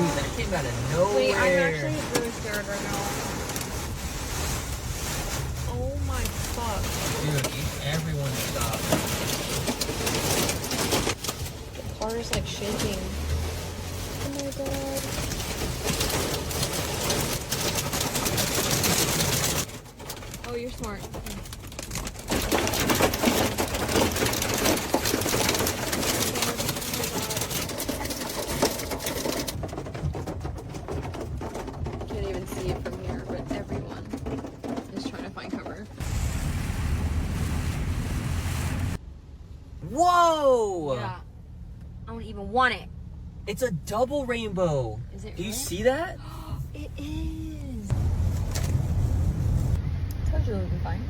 Dude, that came out of nowhere. Wait, I'm actually really scared right now. Oh my fuck. Dude, everyone stop. The car is like shaking. Oh my god. Oh, you're smart. Can't even see it from here, but everyone is trying to find cover. Whoa! Yeah. I don't even want it. It's a double rainbow. Is it Do you really? see that? It is. Told you it would be fine.